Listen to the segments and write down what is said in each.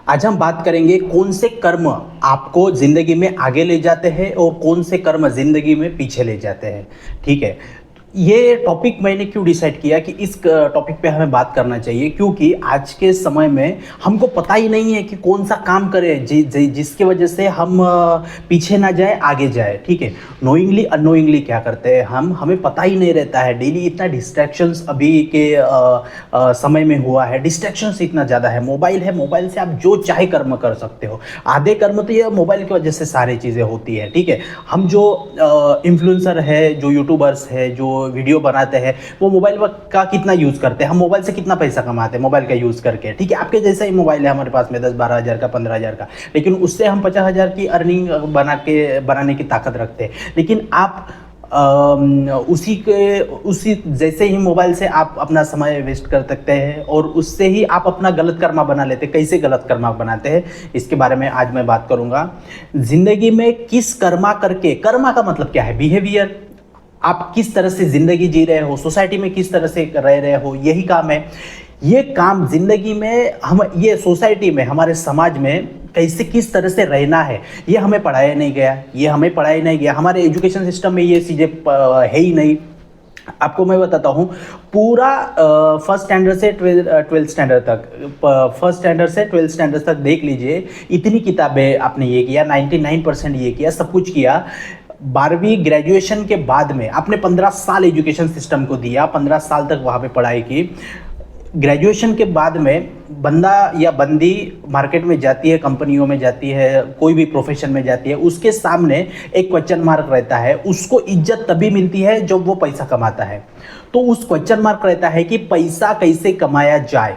आज हम बात करेंगे कौन से कर्म आपको जिंदगी में आगे ले जाते हैं और कौन से कर्म जिंदगी में पीछे ले जाते हैं। ठीक है। ये टॉपिक मैंने क्यों डिसाइड किया कि इस टॉपिक पे हमें बात करना चाहिए, क्योंकि आज के समय में हमको पता ही नहीं है कि कौन सा काम करें जिसकी वजह से हम पीछे ना जाए आगे जाए। ठीक है। नोइंगली अननोइंगली क्या करते हैं हम, हमें पता ही नहीं रहता है। डेली इतना डिस्ट्रैक्शंस अभी के समय में हुआ है, डिस्ट्रैक्शंस इतना ज़्यादा है। मोबाइल से आप जो चाहे कर्म कर सकते हो। आधे कर्म तो ये मोबाइल की वजह से सारी चीज़ें होती है। ठीक है। हम जो इन्फ्लुएंसर है, जो यूट्यूबर्स है, जो वीडियो बनाते हैं, वो मोबाइल का कितना यूज़ करते हैं। हम मोबाइल से कितना पैसा कमाते हैं मोबाइल का यूज़ करके। ठीक है। आपके जैसा ही मोबाइल है हमारे पास में 10-12 हज़ार का, 15 हज़ार का, लेकिन उससे हम 50 हज़ार की अर्निंग बनाने की ताकत रखते हैं। लेकिन आप उसी जैसे ही मोबाइल से आप अपना समय वेस्ट कर सकते हैं और उससे ही आप अपना गलत कर्मा बना लेते हैं। कैसे गलत कर्मा बनाते हैं, इसके बारे में आज मैं बात करूंगा। जिंदगी में किस कर्मा करके, कर्मा का मतलब क्या है, बिहेवियर, आप किस तरह से जिंदगी जी रहे हो, सोसाइटी में किस तरह से रह रहे हो, यही काम है। ये काम जिंदगी में हम, ये सोसाइटी में, हमारे समाज में कैसे किस तरह से रहना है, ये हमें पढ़ाया नहीं गया। हमारे एजुकेशन सिस्टम में ये चीज़ें है ही नहीं। आपको मैं बताता हूँ, पूरा फर्स्ट स्टैंडर्ड से ट्वेल्थ स्टैंडर्ड तक देख लीजिए, इतनी किताबें आपने ये किया, 99% ये किया, सब कुछ किया। 12वीं ग्रेजुएशन के बाद में आपने 15 साल एजुकेशन सिस्टम को दिया, 15 साल तक वहाँ पे पढ़ाई की। ग्रेजुएशन के बाद में बंदा या बंदी मार्केट में जाती है, कंपनियों में जाती है, कोई भी प्रोफेशन में जाती है, उसके सामने एक क्वेश्चन मार्क रहता है। उसको इज्जत तभी मिलती है जब वो पैसा कमाता है। तो उस क्वेश्चन मार्क रहता है कि पैसा कैसे कमाया जाए।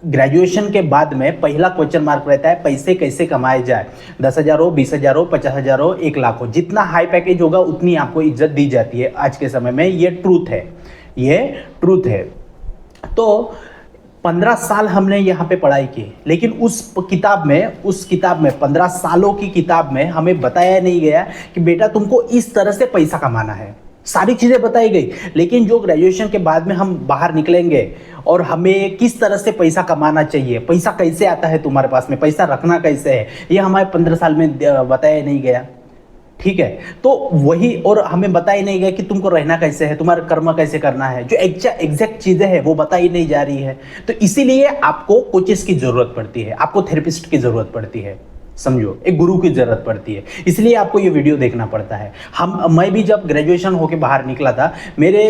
ग्रेजुएशन के बाद में पहला क्वेश्चन मार्क रहता है पैसे कैसे कमाए जाए। 10,000 हो, 20,000 हो, 50,000 हो, 1,00,000 हो, जितना हाई पैकेज होगा उतनी आपको इज्जत दी जाती है आज के समय में। ये ट्रूथ है। तो 15 साल हमने यहाँ पे पढ़ाई की, लेकिन उस किताब में 15 सालों की किताब में हमें बताया नहीं गया कि बेटा तुमको इस तरह से पैसा कमाना है। सारी चीज़ें बताई गई, लेकिन जो ग्रेजुएशन के बाद में हम बाहर निकलेंगे और हमें किस तरह से पैसा कमाना चाहिए, पैसा कैसे आता है तुम्हारे पास में, पैसा रखना कैसे है, ये हमारे 15 साल में बताया नहीं गया। ठीक है। तो वही, और हमें बताया नहीं गया कि तुमको रहना कैसे है, तुम्हारा कर्म कैसे करना है, जो एग्जैक्ट चीजें हैं वो बताई नहीं जा रही है। तो इसीलिए आपको कोचेस की जरूरत पड़ती है, आपको थेरेपिस्ट की जरूरत पड़ती है, समझो, एक गुरु की जरूरत पड़ती है। इसलिए आपको ये वीडियो देखना पड़ता है। मैं भी जब ग्रेजुएशन होके बाहर निकला था, मेरे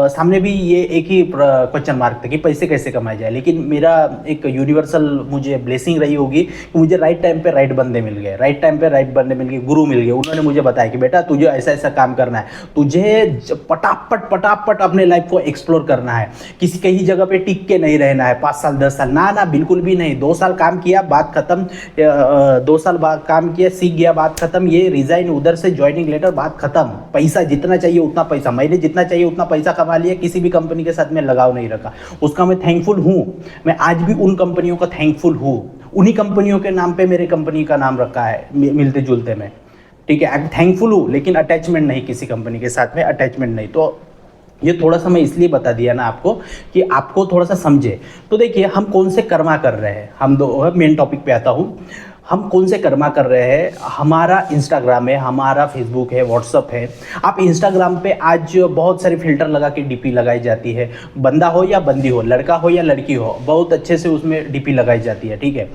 सामने भी ये एक ही क्वेश्चन मार्क था कि पैसे कैसे कमाए जाए। लेकिन मेरा एक यूनिवर्सल मुझे ब्लेसिंग रही होगी कि मुझे राइट टाइम पे राइट बंदे मिल गए, गुरु मिल गए। उन्होंने मुझे बताया कि बेटा तुझे ऐसा ऐसा काम करना है, तुझे पटापट अपने लाइफ को एक्सप्लोर करना है, किसी कहीं जगह पे टिक के नहीं रहना है 5 साल 10 साल, ना बिल्कुल भी नहीं। 2 साल काम किया, बात खत्म। 2 साल बाद काम किया, सीख गया, बात खत्म। ये रिजाइन, उधर से ज्वाइनिंग लेटर, बात खत्म। पैसा जितना चाहिए उतना पैसा, मैंने जितना चाहिए उतना पैसा कमा लिया, किसी भी कंपनी के साथ में लगाव नहीं रखा। उसका मैं थैंकफुल हूँ। मैं आज भी उन कंपनियों का थैंकफुल हूँ। उन्हीं कंपनियों के नाम पे मेरे कंपनी का नाम रखा है, मिलते जुलते में। ठीक है। थैंकफुल हूँ, लेकिन अटैचमेंट नहीं, किसी कंपनी के साथ में अटैचमेंट नहीं। तो ये थोड़ा सा मैं इसलिए बता दिया ना आपको कि आपको थोड़ा सा समझे। तो देखिए, हम कौन से कर्मा कर रहे हैं, हम दो मेन टॉपिक पे आता हूँ। हम कौन से कर्मा कर रहे हैं। हमारा इंस्टाग्राम है, हमारा फेसबुक है, व्हाट्सअप है। आप इंस्टाग्राम पे आज बहुत सारे फिल्टर लगा के डीपी लगाई जाती है, बंदा हो या बंदी हो, लड़का हो या लड़की हो, बहुत अच्छे से उसमें डीपी लगाई जाती है। ठीक है।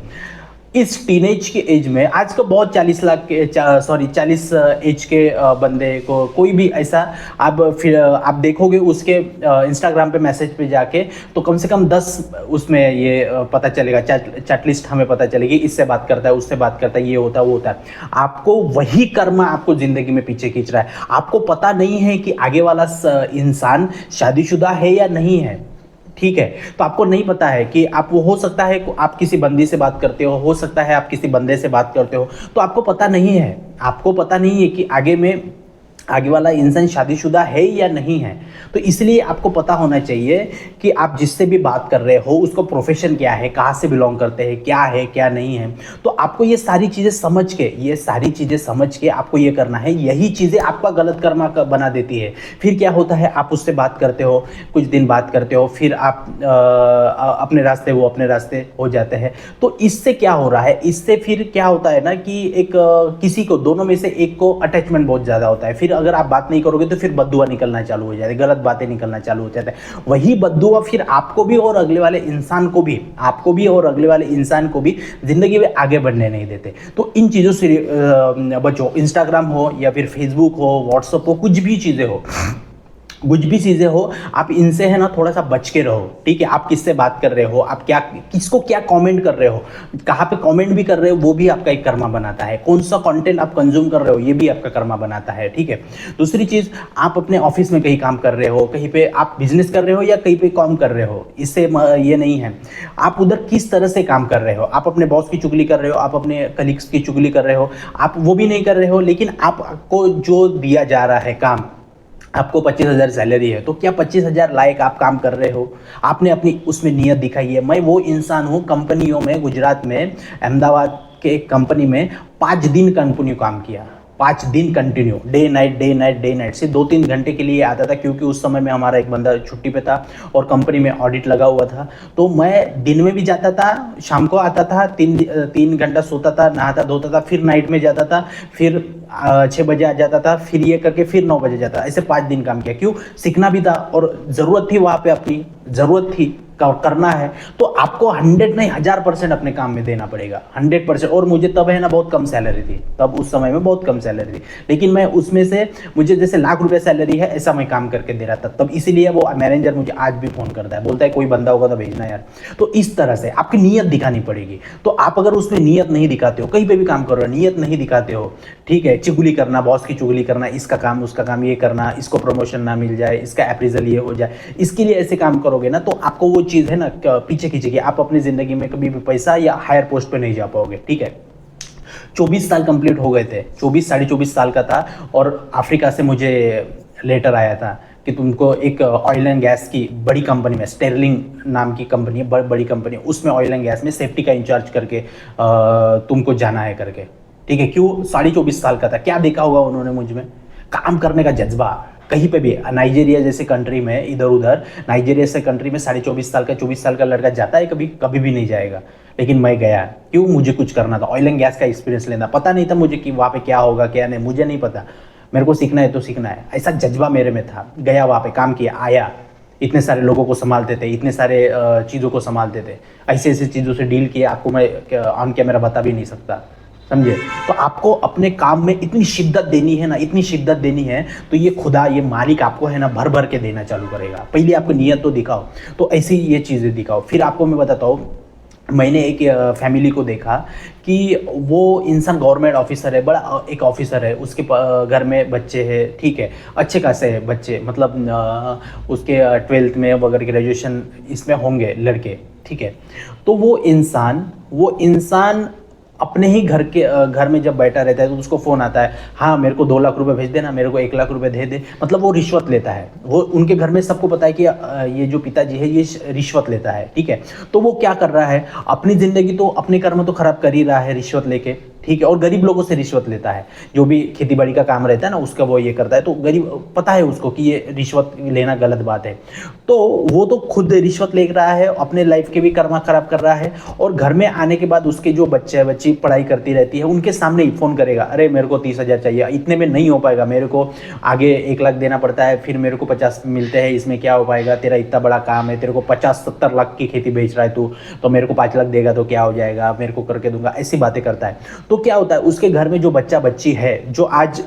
इस टीनेज के एज में आज तो बहुत 40 एज के बंदे को, कोई भी ऐसा फिर आप देखोगे उसके इंस्टाग्राम पे मैसेज पे जाके, तो कम से कम 10 उसमें ये पता चलेगा, चैट लिस्ट हमें पता चलेगी, इससे बात करता है, उससे बात करता है, ये होता है, वो होता है। आपको वही कर्म आपको जिंदगी में पीछे खींच रहा है। आपको पता नहीं है कि आगे वाला इंसान शादीशुदा है या नहीं है। ठीक है। तो आपको नहीं पता है कि आप, वो हो सकता है आप किसी बंदी से बात करते हो सकता है आप किसी बंदे से बात करते हो, तो आपको पता नहीं है कि आगे में आगे वाला इंसान शादीशुदा है या नहीं है। तो इसलिए आपको पता होना चाहिए कि आप जिससे भी बात कर रहे हो उसको प्रोफेशन क्या है, कहाँ से बिलोंग करते हैं, क्या है क्या नहीं है। तो आपको ये सारी चीज़ें समझ के आपको ये करना है। यही चीज़ें आपका गलत कर्मा बना देती है। फिर क्या होता है, आप उससे बात करते हो, कुछ दिन बात करते हो, फिर आप अपने रास्ते, वो अपने रास्ते हो जाते हैं। तो इससे क्या हो रहा है, इससे फिर क्या होता है ना कि एक किसी को, दोनों में से एक को अटैचमेंट बहुत ज़्यादा होता है। फिर अगर आप बात नहीं करोगे तो फिर बद्दुआ निकलना चालू हो जाती है, गलत बातें निकलना चालू हो जाता है। वही बद्दुआ फिर आपको भी और अगले वाले इंसान को भी, जिंदगी में आगे बढ़ने नहीं देते। तो इन चीज़ों से बचो। इंस्टाग्राम हो या फिर फेसबुक हो, व्हाट्सअप हो, कुछ भी चीज़ें हो, आप इनसे है ना थोड़ा सा बच के रहो, ठीक है। आप किससे बात कर रहे हो, आप क्या, किसको क्या कमेंट कर रहे हो, कहाँ पे कमेंट भी कर रहे हो, वो भी आपका एक कर्मा बनाता है। कौन सा कंटेंट आप कंज्यूम कर रहे हो, ये भी आपका कर्मा बनाता है, ठीक है। दूसरी चीज़, आप अपने ऑफिस में कहीं काम कर रहे हो, कहीं पे आप बिजनेस कर रहे हो या कहीं पे काम कर रहे हो, इससे ये नहीं है आप उधर किस तरह से काम कर रहे हो। आप अपने बॉस की चुगली कर रहे हो, आप अपने कलीग्स की चुगली कर रहे हो, आप वो भी नहीं कर रहे हो, लेकिन आपको जो दिया जा रहा है काम, आपको 25,000 सैलरी है, तो क्या 25,000 लायक आप काम कर रहे हो? आपने अपनी उसमें नियत दिखाई है। मैं वो इंसान हूँ, कंपनियों में, गुजरात में, अहमदाबाद के एक कंपनी में 5 दिन कंटिन्यू काम किया, 5 दिन कंटिन्यू, डे नाइट सिर्फ 2-3 घंटे के लिए आता था, क्योंकि उस समय में हमारा एक बंदा छुट्टी पे था और कंपनी में ऑडिट लगा हुआ था। तो मैं दिन में भी जाता था, शाम को आता था, 3 घंटा सोता था, नहाता धोता था, फिर नाइट में जाता था, फिर 6 बजे आ जाता था, फिर ये करके फिर 9 बजे जाता। ऐसे 5 दिन काम किया। क्यों? सीखना भी था और ज़रूरत थी, वहाँ पे अपनी ज़रूरत थी, करना है। तो आपको 100 नहीं 1000% अपने काम में देना पड़ेगा, 100%। और मुझे तब है ना बहुत कम सैलरी थी, तब उस समय में बहुत कम सैलरी थी, लेकिन मैं उसमें से, मुझे जैसे लाख रुपए सैलरी है ऐसा मैं काम करके दे रहा था तब। इसीलिए वो मैनेजर मुझे आज भी फोन करता है, बोलता है कोई बंदा होगा तो भेजना यार। तो इस तरह से आपकी नीयत दिखानी पड़ेगी। तो आप अगर उसमें नीयत नहीं दिखाते हो, कहीं पे भी काम कर रहे हो, नीयत नहीं दिखाते हो, ठीक है, चुगली करना, बॉस की चुगली करना, इसका काम उसका काम, ये करना, इसको प्रमोशन ना मिल जाए, इसका अप्रेजल ये हो जाए, इसके लिए ऐसे काम करोगे ना, तो आपको वो चीज़ है ना पीछे खींचेगी। आप अपनी जिंदगी में कभी भी पैसा या हायर पोस्ट पे नहीं जा पाओगे, ठीक है। 24 साल कंप्लीट हो गए थे, 24 साल का था, और अफ्रीका से मुझे लेटर आया था कि तुमको एक ऑयल एंड गैस की बड़ी कंपनी में, स्टेरलिंग नाम की कंपनी है, बड़ी कंपनी, उसमें ऑयल एंड गैस में सेफ्टी का इंचार्ज करके तुमको जाना है करके, ठीक है। क्यों? 24.5 साल का था। क्या देखा होगा उन्होंने मुझ में? काम करने का जज्बा। कहीं पे भी, नाइजीरिया जैसे कंट्री में, इधर उधर नाइजीरिया से कंट्री में 24.5 साल का, 24 साल का लड़का जाता है कभी? कभी भी नहीं जाएगा। लेकिन मैं गया। क्यों? मुझे कुछ करना था, ऑयल एंड गैस का एक्सपीरियंस लेना। पता नहीं था मुझे कि वहाँ पे क्या होगा क्या नहीं, मुझे नहीं पता। मेरे को सीखना है तो सीखना है, ऐसा जज्बा मेरे में था। गया वहाँ पे, काम किया, आया, इतने सारे लोगों को संभालते थे, इतने सारे चीज़ों को संभालते थे, ऐसे ऐसे चीज़ों से डील किया, आपको मैं ऑन कैमरा बता भी नहीं सकता, समझे। तो आपको अपने काम में इतनी शिद्दत देनी है ना, इतनी शिद्दत देनी है, तो ये खुदा, ये मालिक आपको है ना भर भर के देना चालू करेगा। पहले आपको नियत तो दिखाओ, तो ऐसी ये चीज़ें दिखाओ। फिर आपको मैं बताता हूँ, मैंने एक फैमिली को देखा कि वो इंसान गवर्नमेंट ऑफिसर है, बड़ा एक ऑफिसर है, उसके घर में बच्चे हैं, ठीक है, अच्छे खासे हैं बच्चे, मतलब उसके 12th में वगैरह, ग्रेजुएशन इसमें होंगे लड़के, ठीक है। तो वो इंसान अपने ही घर में जब बैठा रहता है तो उसको फ़ोन आता है, हाँ मेरे को 2 लाख रुपए भेज देना, मेरे को 1 लाख रुपए दे दे। मतलब वो रिश्वत लेता है। वो उनके घर में सबको पता है कि ये जो पिताजी है ये रिश्वत लेता है, ठीक है। तो वो क्या कर रहा है, अपनी ज़िंदगी तो, अपने कर्म तो खराब कर ही रहा है रिश्वत लेके, ठीक है। और गरीब लोगों से रिश्वत लेता है, जो भी खेती बाड़ी का काम रहता है ना उसका वो ये करता है। तो गरीब, पता है उसको कि ये रिश्वत लेना गलत बात है, तो वो तो खुद रिश्वत ले रहा है, अपने लाइफ के भी कर्मा खराब कर रहा है। और घर में आने के बाद उसके जो बच्ची पढ़ाई करती रहती है, उनके सामने ही फ़ोन करेगा, अरे मेरे को 30,000 चाहिए, इतने में नहीं हो पाएगा, मेरे को आगे 1 लाख देना पड़ता है, फिर मेरे को 50 मिलते हैं, इसमें क्या हो पाएगा, तेरा इतना बड़ा काम है, तेरे को 50-70 लाख की खेती बेच रहा है तू, तो मेरे को 5 लाख देगा तो क्या हो जाएगा, मेरे को करके दूंगा, ऐसी बातें करता है। तो क्या होता है, उसके घर में जो बच्चा बच्ची है, जो आज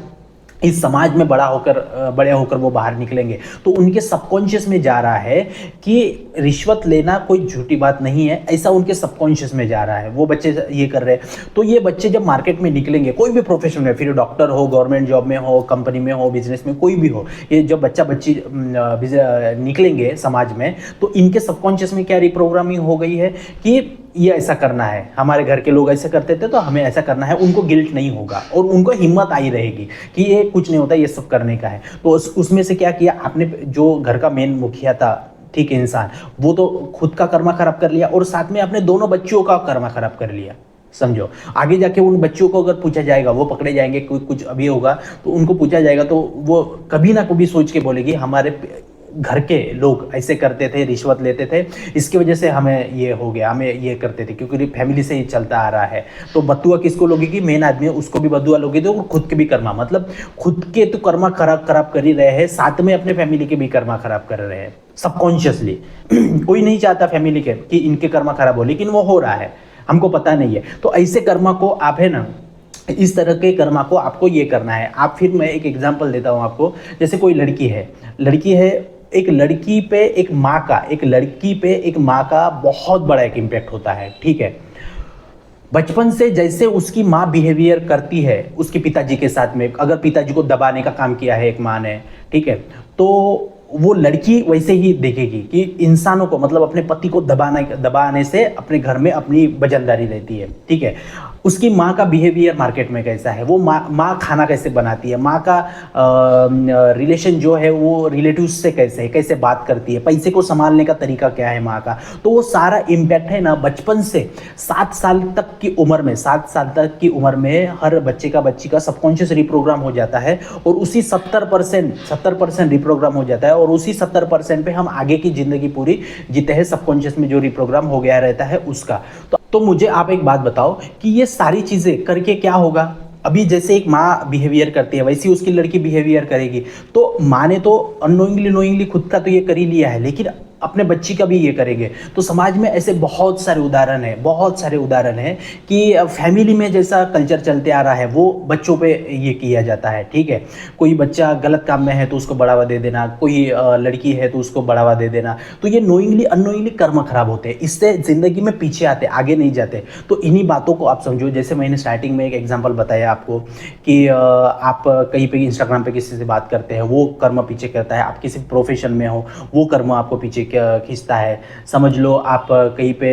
इस समाज में बड़े होकर वो बाहर निकलेंगे, तो उनके सबकॉन्शियस में जा रहा है कि रिश्वत लेना कोई झूठी बात नहीं है, ऐसा उनके सबकॉन्शियस में जा रहा है। वो बच्चे ये कर रहे हैं। तो ये बच्चे जब मार्केट में निकलेंगे, कोई भी प्रोफेशन में, फिर डॉक्टर हो, गवर्नमेंट जॉब में हो, कंपनी में हो, बिजनेस में, कोई भी हो, ये जब बच्ची निकलेंगे समाज में, तो इनके सबकॉन्शियस में क्या रिप्रोग्रामिंग हो गई है कि ये ऐसा करना है, हमारे घर के लोग ऐसे करते थे तो हमें ऐसा करना है, उनको गिल्ट नहीं होगा और उनको हिम्मत आई रहेगी कि ये कुछ नहीं होता, ये सब करने का है। तो उसमें से क्या किया आपने, जो घर का मेन मुखिया था, ठीक है, इंसान, वो तो खुद का कर्मा खराब कर लिया और साथ में अपने दोनों बच्चों का कर्मा खराब कर लिया। समझो, आगे जाके उन बच्चों को अगर पूछा जाएगा, वो पकड़े जाएंगे, कुछ अभी होगा तो उनको पूछा जाएगा तो वो कभी ना कभी सोच के बोलेगी हमारे घर के लोग ऐसे करते थे, रिश्वत लेते थे, इसकी वजह से हमें ये हो गया, हमें ये करते थे, क्योंकि फैमिली से ही चलता आ रहा है। तो बदुआ किसको लोगे कि मेन आदमी है उसको भी बदुआ लोगे तो खुद के भी कर्मा, मतलब खुद के तो कर्मा खराब कर ही रहे हैं, साथ में अपने फैमिली के भी कर्मा खराब कर रहे हैं सबकॉन्शियसली। कोई नहीं चाहता फैमिली के कि इनके कर्मा खराब हो, लेकिन वो हो रहा है, हमको पता नहीं है। तो ऐसे कर्मा को आप है ना, इस तरह के कर्मा को आपको ये करना है। आप फिर मैं एक एग्जांपल देता हूँ आपको, जैसे कोई लड़की है, एक लड़की पे एक माँ का बहुत बड़ा एक इम्पैक्ट होता है, ठीक है। बचपन से जैसे उसकी माँ बिहेवियर करती है उसके पिताजी के साथ में, अगर पिताजी को दबाने का काम किया है एक माँ ने, ठीक है, तो वो लड़की वैसे ही देखेगी कि इंसानों को, मतलब अपने पति को दबाने से अपने घर में अपनी वजनदारी रहती है, ठीक है। उसकी माँ का बिहेवियर मार्केट में कैसा है, वो माँ खाना कैसे बनाती है, माँ का रिलेशन जो है वो रिलेटिव्स से कैसे है, कैसे बात करती है, पैसे को संभालने का तरीका क्या है माँ का, तो वो सारा इम्पैक्ट है ना बचपन से 7 साल तक की उम्र में हर बच्ची का सबकॉन्शियस रिप्रोग्राम हो जाता है और उसी 70% रिप्रोग्राम हो जाता है और उसी 70% पे हम आगे की जिंदगी पूरी जीते हैं, सबकॉन्शियस में जो रिप्रोग्राम हो गया रहता है उसका। तो मुझे आप एक बात बताओ कि ये सारी चीजें करके क्या होगा। अभी जैसे एक माँ बिहेवियर करती है वैसी उसकी लड़की बिहेवियर करेगी, तो माँ ने तो अननोइंगली खुद का तो ये कर ही लिया है, लेकिन अपने बच्ची का भी ये करेंगे। तो समाज में ऐसे बहुत सारे उदाहरण हैं कि फैमिली में जैसा कल्चर चलते आ रहा है वो बच्चों पे ये किया जाता है, ठीक है। कोई बच्चा गलत काम में है तो उसको बढ़ावा दे देना, कोई लड़की है तो उसको बढ़ावा दे देना, तो ये नोइंगली अननोइंगली कर्म खराब होते हैं, इससे ज़िंदगी में पीछे आगे नहीं जाते। तो इन्हीं बातों को आप समझो। जैसे मैंने स्टार्टिंग में एक एग्जाम्पल बताया आपको कि आप कहीं पे इंस्टाग्राम पे किसी से बात करते हैं, वो कर्म पीछे करता है। आप किसी प्रोफेशन में हो, वो कर्म आपको पीछे खींचता है। समझ लो आप कहीं पे,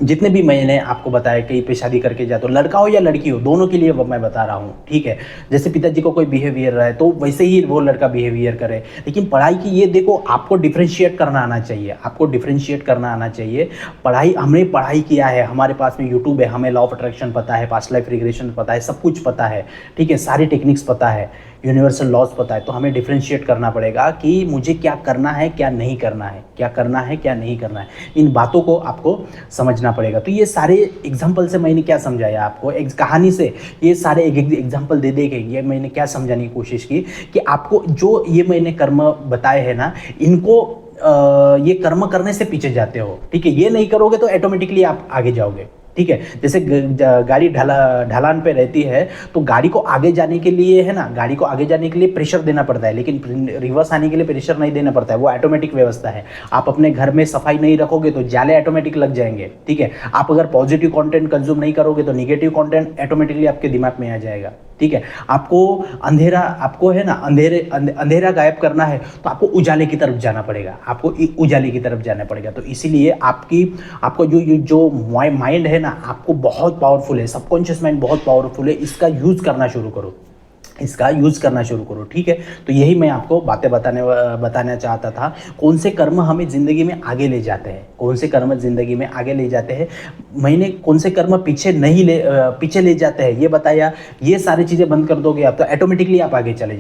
जितने भी मैंने आपको बताया, कहीं पे शादी करके जाते हो, लड़का हो या लड़की हो, दोनों के लिए मैं बता रहा हूँ, ठीक है। जैसे पिताजी को कोई बिहेवियर रहा है तो वैसे ही वो लड़का बिहेवियर करे। लेकिन पढ़ाई की ये देखो, आपको डिफरेंशिएट करना आना चाहिए। हमने पढ़ाई किया है, हमारे पास में यूट्यूब है, हमें लॉ ऑफ अट्रैक्शन पता है, पास्ट लाइफ रिग्रेशन पता है, सब कुछ पता है, ठीक है, सारी टेक्निक्स पता है, यूनिवर्सल लॉज पता है। तो हमें डिफरेंशिएट करना पड़ेगा कि मुझे क्या करना है, क्या नहीं करना है, इन बातों को आपको समझना पड़ेगा। तो ये सारे एग्जाम्पल से मैंने क्या समझाया आपको, एक कहानी से ये सारे एग्जाम्पल दे के ये मैंने क्या समझाने की कोशिश की कि आपको जो ये मैंने कर्म बताए हैं ना, इनको ये कर्म करने से पीछे जाते हो, ठीक है। ये नहीं करोगे तो ऑटोमेटिकली आप आगे जाओगे, ठीक है। जैसे गाड़ी ढलान पे रहती है तो गाड़ी को आगे जाने के लिए है ना, गाड़ी को आगे जाने के लिए प्रेशर देना पड़ता है, लेकिन रिवर्स आने के लिए प्रेशर नहीं देना पड़ता है, वो ऑटोमेटिक व्यवस्था है। आप अपने घर में सफाई नहीं रखोगे तो जाले ऑटोमेटिक लग जाएंगे, ठीक है। आप अगर पॉजिटिव कंटेंट कंज्यूम नहीं करोगे तो निगेटिव कंटेंट ऑटोमेटिकली आपके दिमाग में आ जाएगा, ठीक है। आपको है ना अंधेरा गायब करना है तो आपको उजाले की तरफ जाना पड़ेगा। तो इसीलिए आपको जो माइंड है ना, आपको बहुत पावरफुल है, सबकॉन्शियस माइंड बहुत पावरफुल है, इसका यूज करना शुरू करो, ठीक है। तो यही मैं आपको बातें बताना चाहता था। कौन से कर्म हमें ज़िंदगी में आगे ले जाते हैं, मैंने कौन से कर्म पीछे ले जाते हैं ये बताया। ये सारी चीज़ें बंद कर दोगे आप तो ऑटोमेटिकली आप आगे चले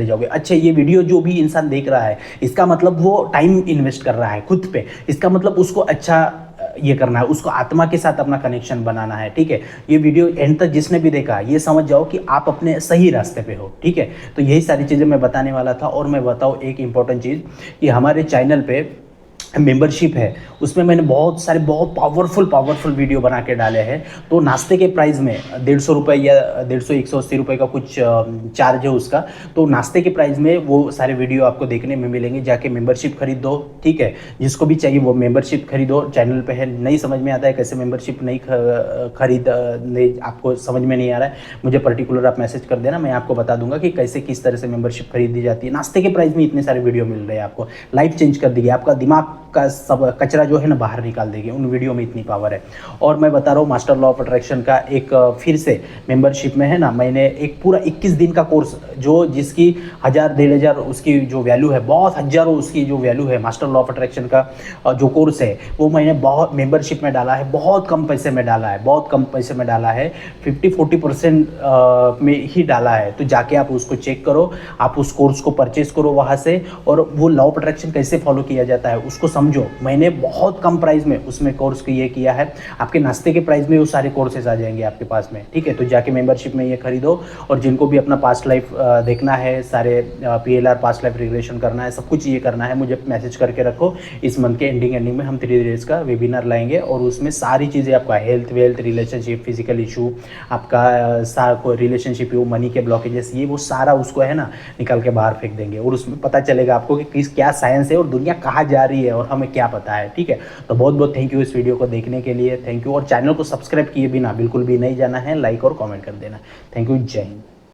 जाओगे। अच्छा, ये वीडियो जो भी इंसान देख रहा है, इसका मतलब वो टाइम इन्वेस्ट कर रहा है खुद पे, इसका मतलब उसको अच्छा ये करना है, उसको आत्मा के साथ अपना कनेक्शन बनाना है, ठीक है। ये वीडियो एंड तक जिसने भी देखा, ये समझ जाओ कि आप अपने सही रास्ते पे हो, ठीक है। तो यही सारी चीज़ें मैं बताने वाला था। और मैं बताऊँ एक इंपॉर्टेंट चीज़ कि हमारे चैनल पे मेंबरशिप है, उसमें मैंने बहुत पावरफुल वीडियो बना के डाले हैं। तो नाश्ते के प्राइस में 150 रुपये या 150-180 रुपये का कुछ चार्ज है उसका। तो नाश्ते के प्राइस में वो सारे वीडियो आपको देखने में मिलेंगे। जाके मेंबरशिप खरीद दो, ठीक है। जिसको भी चाहिए वो मेंबरशिप खरीदो। चैनल पे है, नहीं समझ में आता है कैसे मेंबरशिप नहीं आपको समझ में नहीं आ रहा है, मुझे पर्टिकुलर आप मैसेज कर देना, मैं आपको बता दूंगा कि कैसे किस तरह से मेंबरशिप खरीदी जाती है। नाश्ते के प्राइस में इतने सारे वीडियो मिल रहे हैं आपको, लाइफ चेंज कर देगी, आपका दिमाग आपका सब कचरा जो है ना बाहर निकाल देगी, उन वीडियो में इतनी पावर है। और मैं बता रहा हूँ मास्टर लॉ ऑफ अट्रैक्शन का एक फिर से मेंबरशिप में है ना, मैंने एक पूरा 21 दिन का कोर्स जो जिसकी 1000-1500 उसकी जो वैल्यू है, बहुत हज़ारों उसकी जो वैल्यू है, मास्टर लॉ ऑफ अट्रैक्शन का जो कोर्स है वो मैंने बहुत मेंबरशिप में डाला है, बहुत कम पैसे में डाला है, बहुत कम पैसे में डाला है, 50-40% में ही डाला है। तो जाके आप उसको चेक करो, आप उस कोर्स को परचेज करो वहाँ से, और वो लॉ ऑफ अट्रैक्शन कैसे फॉलो किया जाता है उसको समझो। मैंने बहुत कम प्राइस में उसमें कोर्स ये किया है, आपके नाश्ते के प्राइस में वो सारे कोर्सेज आ जाएंगे आपके पास में, ठीक है। तो जाके मेंबरशिप में ये खरीदो। और जिनको भी अपना पास्ट लाइफ देखना है, सारे PLR पास्ट लाइफ रिग्रेशन करना है, सब कुछ ये करना है, मुझे मैसेज करके रखो। इस मंथ के एंडिंग में हम 3 डेज का वेबिनार लाएंगे और उसमें सारी चीज़ें आपका health wealth relationship physical issue, आपका कोई रिलेशनशिप हो, मनी के ब्लॉकेजेस, ये वो सारा उसको है ना निकाल के बाहर फेंक देंगे। और उसमें पता चलेगा आपको कि क्या साइंस है और दुनिया कहाँ जा रही है और हमें क्या पता है, ठीक है। तो बहुत बहुत थैंक यू इस वीडियो को देखने के लिए, थैंक यू। और चैनल को सब्सक्राइब किए बिना बिल्कुल भी नहीं जाना है, लाइक और कमेंट कर देना। थैंक यू, जय हिंद।